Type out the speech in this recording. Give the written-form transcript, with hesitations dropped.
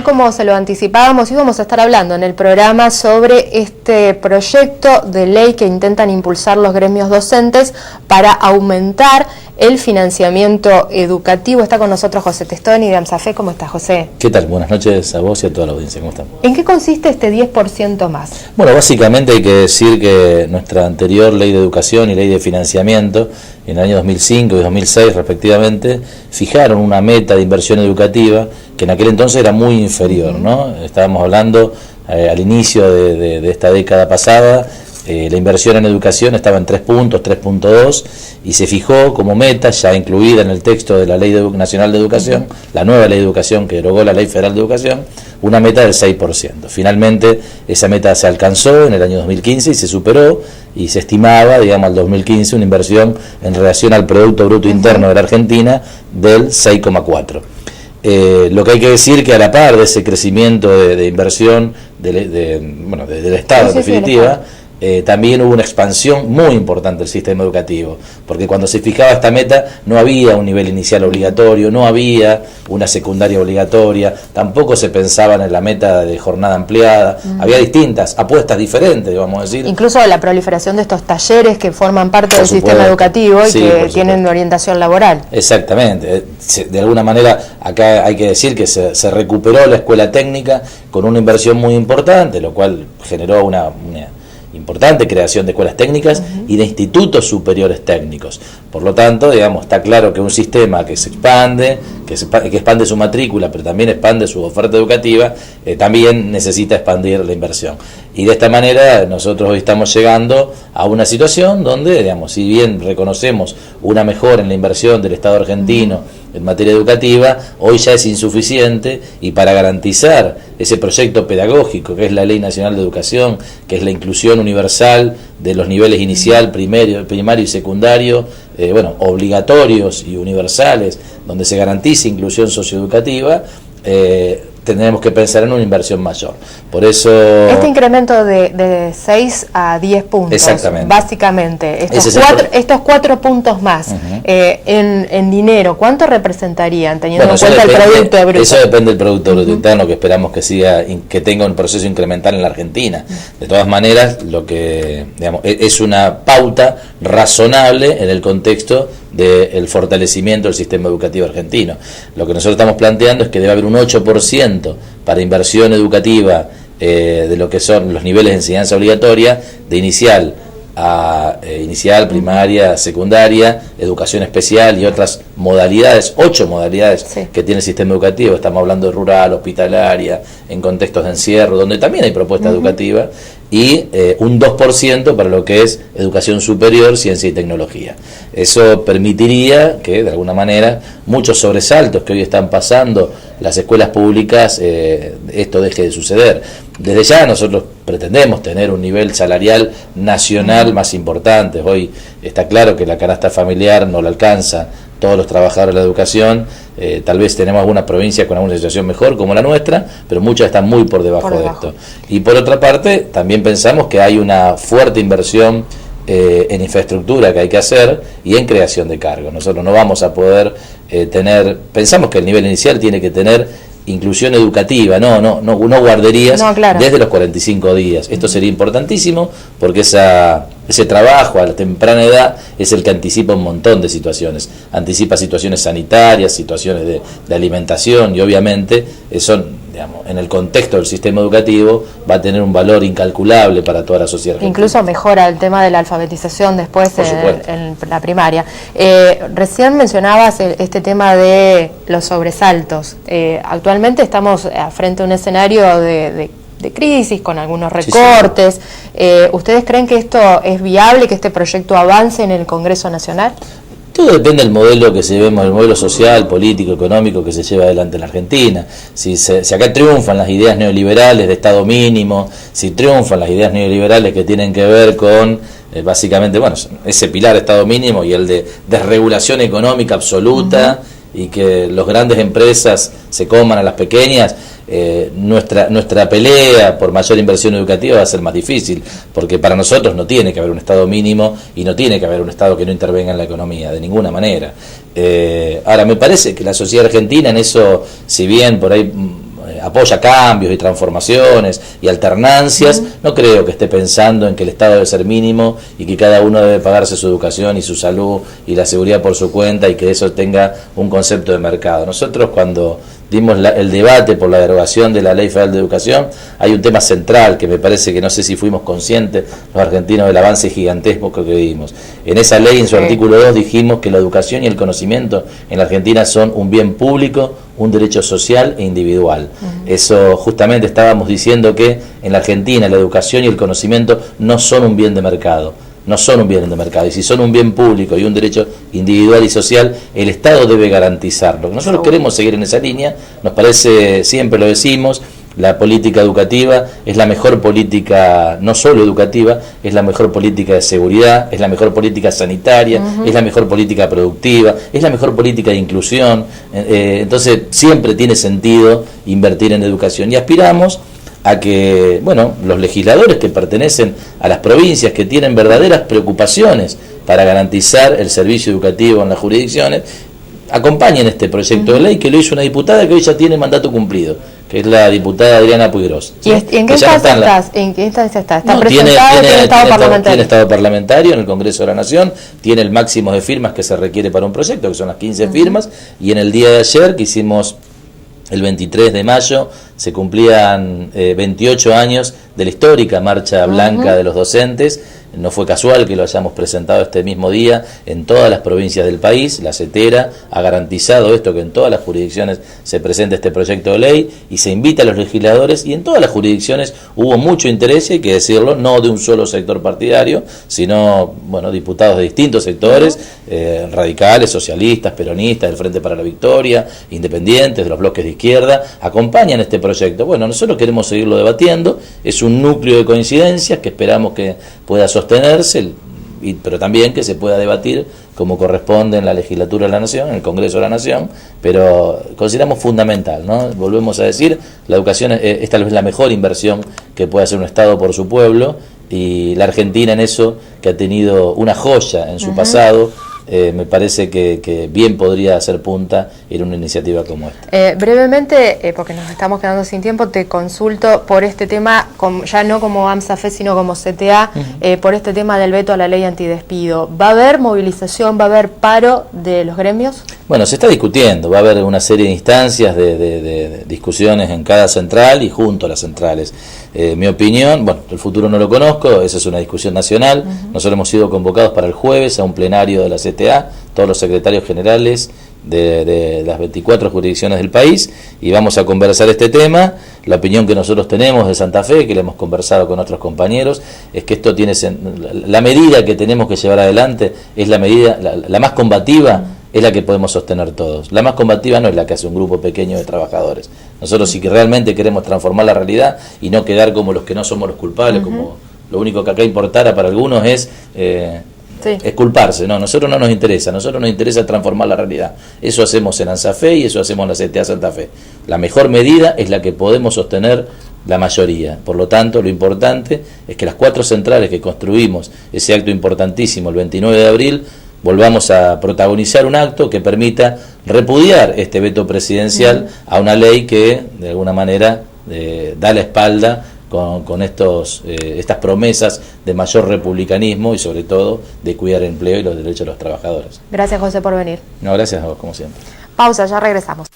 tal como se lo anticipábamos, íbamos a estar hablando en el programa sobre este proyecto de ley que intentan impulsar los gremios docentes para aumentar el financiamiento educativo. Está con nosotros José Testoni de AMSAFE. ¿Cómo estás, José? ¿Qué tal? Buenas noches a vos y a toda la audiencia. ¿Cómo están? ¿En qué consiste este 10% más? Bueno, básicamente hay que decir que nuestra anterior ley de educación y ley de financiamiento, en el año 2005 y 2006 respectivamente, fijaron una meta de inversión educativa que en aquel entonces era muy inferior, ¿no? Estábamos hablando al inicio de esta década pasada, la inversión en educación estaba en 3 puntos, 3.2, y se fijó como meta, ya incluida en el texto de la Ley Nacional de Educación, la nueva Ley de Educación que derogó la Ley Federal de Educación, una meta del 6%. Finalmente esa meta se alcanzó en el año 2015 y se superó, y se estimaba, digamos, al 2015 una inversión en relación al Producto Bruto Interno de la Argentina del 6,4%. Lo que hay que decir que a la par de ese crecimiento de inversión del Estado, en definitiva, también hubo una expansión muy importante del sistema educativo, porque cuando se fijaba esta meta no había un nivel inicial obligatorio, no había una secundaria obligatoria, tampoco se pensaba en la meta de jornada ampliada, había distintas apuestas diferentes, vamos a decir. Incluso la proliferación de estos talleres que forman parte del sistema educativo y que tienen orientación laboral. Exactamente, de alguna manera acá hay que decir que se recuperó la escuela técnica con una inversión muy importante, lo cual generó una importante creación de escuelas técnicas y de institutos superiores técnicos. Por lo tanto, digamos, está claro que un sistema que se expande, que expande su matrícula, pero también expande su oferta educativa, también necesita expandir la inversión. Y de esta manera nosotros hoy estamos llegando a una situación donde, digamos, si bien reconocemos una mejora en la inversión del Estado argentino en materia educativa, hoy ya es insuficiente, y para garantizar ese proyecto pedagógico que es la Ley Nacional de Educación, que es la inclusión universal de los niveles inicial, primario y secundario, obligatorios y universales, donde se garantice inclusión socioeducativa, tendremos que pensar en una inversión mayor. Por eso este incremento de 6 a 10 puntos, exactamente, básicamente, estos 4 puntos más, en dinero, ¿cuánto representarían, teniendo en cuenta el Producto Bruto? Eso depende del Producto Bruto Interno, que esperamos que tenga un proceso incremental en la Argentina. De todas maneras, lo que, digamos, es una pauta razonable en el contexto del fortalecimiento del sistema educativo argentino. Lo que nosotros estamos planteando es que debe haber un 8% para inversión educativa de lo que son los niveles de enseñanza obligatoria, de inicial a inicial, primaria, secundaria, educación especial y otras modalidades, 8 modalidades que tiene el sistema educativo. Estamos hablando de rural, hospitalaria, en contextos de encierro, donde también hay propuesta educativa, y un 2% para lo que es educación superior, ciencia y tecnología. Eso permitiría que, de alguna manera, muchos sobresaltos que hoy están pasando las escuelas públicas, esto deje de suceder. Desde ya nosotros pretendemos tener un nivel salarial nacional más importante. Hoy está claro que la canasta familiar no la alcanza todos los trabajadores de la educación. Tal vez tenemos algunas provincias con alguna situación mejor como la nuestra, pero muchas están muy por debajo de esto. Y por otra parte, también pensamos que hay una fuerte inversión en infraestructura que hay que hacer y en creación de cargos. Nosotros no vamos a poder pensamos que el nivel inicial tiene que tener inclusión educativa, no guarderías desde los 45 días. Esto sería importantísimo porque ese trabajo a la temprana edad es el que anticipa un montón de situaciones. Anticipa situaciones sanitarias, situaciones de alimentación, y obviamente en el contexto del sistema educativo va a tener un valor incalculable para toda la sociedad argentina. Incluso mejora el tema de la alfabetización después en la primaria. Recién mencionabas este tema de los sobresaltos. Actualmente estamos frente a un escenario de crisis, con algunos recortes. ¿Ustedes creen que esto es viable, que este proyecto avance en el Congreso Nacional? Todo depende del modelo que llevemos, el modelo social, político, económico que se lleva adelante en la Argentina. Si acá triunfan las ideas neoliberales de Estado mínimo, si triunfan las ideas neoliberales que tienen que ver con, básicamente, ese pilar de Estado mínimo y el de desregulación económica absoluta, y que las grandes empresas se coman a las pequeñas, nuestra pelea por mayor inversión educativa va a ser más difícil, porque para nosotros no tiene que haber un Estado mínimo y no tiene que haber un Estado que no intervenga en la economía, de ninguna manera. Ahora, me parece que la sociedad argentina en eso, si bien por ahí apoya cambios y transformaciones y alternancias, no creo que esté pensando en que el Estado debe ser mínimo y que cada uno debe pagarse su educación y su salud y la seguridad por su cuenta y que eso tenga un concepto de mercado. Nosotros cuando dimos el debate por la derogación de la Ley Federal de Educación, hay un tema central que me parece que no sé si fuimos conscientes los argentinos del avance gigantesco que vimos. En esa ley, en su artículo 2, dijimos que la educación y el conocimiento en la Argentina son un bien público, un derecho social e individual. Eso justamente estábamos diciendo que en la Argentina la educación y el conocimiento no son un bien de mercado. No son un bien de mercado, y si son un bien público y un derecho individual y social, el Estado debe garantizarlo. Nosotros queremos seguir en esa línea, nos parece, siempre lo decimos, la política educativa es la mejor política, no solo educativa, es la mejor política de seguridad, es la mejor política sanitaria, es la mejor política productiva, es la mejor política de inclusión, entonces siempre tiene sentido invertir en educación y aspiramos a que, bueno, los legisladores que pertenecen a las provincias, que tienen verdaderas preocupaciones para garantizar el servicio educativo en las jurisdicciones, acompañen este proyecto de ley que lo hizo una diputada que hoy ya tiene mandato cumplido, que es la diputada Adriana Puigros. ¿Y en qué instancia estás? ¿En qué instancia está? ¿Está presentado? ¿Tiene estado parlamentario? Tiene estado parlamentario en el Congreso de la Nación, tiene el máximo de firmas que se requiere para un proyecto, que son las 15 firmas, y en el día de ayer, que hicimos el 23 de mayo, se cumplían 28 años de la histórica Marcha Blanca de los Docentes. No fue casual que lo hayamos presentado este mismo día en todas las provincias del país. La CETERA ha garantizado esto, que en todas las jurisdicciones se presente este proyecto de ley y se invita a los legisladores, y en todas las jurisdicciones hubo mucho interés, y hay que decirlo, no de un solo sector partidario, sino, bueno, diputados de distintos sectores, radicales, socialistas, peronistas, del Frente para la Victoria, independientes, de los bloques de izquierda, acompañan este proyecto. Bueno, nosotros queremos seguirlo debatiendo, es un núcleo de coincidencias que esperamos que pueda sostenerse, pero también que se pueda debatir como corresponde en la legislatura de la Nación, en el Congreso de la Nación, pero consideramos fundamental, ¿no? Volvemos a decir, la educación es tal vez la mejor inversión que puede hacer un Estado por su pueblo, y la Argentina en eso, que ha tenido una joya en su pasado, me parece que bien podría hacer punta en una iniciativa como esta. Brevemente, porque nos estamos quedando sin tiempo, te consulto por este tema, ya no como AMSAFE, sino como CTA, por este tema del veto a la ley antidespido. ¿Va a haber movilización, va a haber paro de los gremios? Bueno, se está discutiendo, va a haber una serie de instancias de discusiones en cada central y junto a las centrales. Mi opinión, bueno, el futuro no lo conozco, esa es una discusión nacional. Nosotros hemos sido convocados para el jueves a un plenario de la CTA, todos los secretarios generales de las 24 jurisdicciones del país, y vamos a conversar este tema. La opinión que nosotros tenemos de Santa Fe, que le hemos conversado con otros compañeros, es que esto tiene la medida que tenemos que llevar adelante es la medida, la más combativa, es la que podemos sostener todos. La más combativa no es la que hace un grupo pequeño de trabajadores. Nosotros sí que realmente queremos transformar la realidad y no quedar como los que no somos los culpables, como lo único que acá importara para algunos es culparse. No, nosotros no nos interesa, nosotros nos interesa transformar la realidad. Eso hacemos en ANSAFE y eso hacemos en la CTA Santa Fe. La mejor medida es la que podemos sostener la mayoría. Por lo tanto, lo importante es que las 4 centrales que construimos ese acto importantísimo el 29 de abril, volvamos a protagonizar un acto que permita repudiar este veto presidencial a una ley que de alguna manera da la espalda con estas promesas de mayor republicanismo y sobre todo de cuidar el empleo y los derechos de los trabajadores. Gracias, José, por venir. No, gracias a vos, como siempre. Pausa, ya regresamos.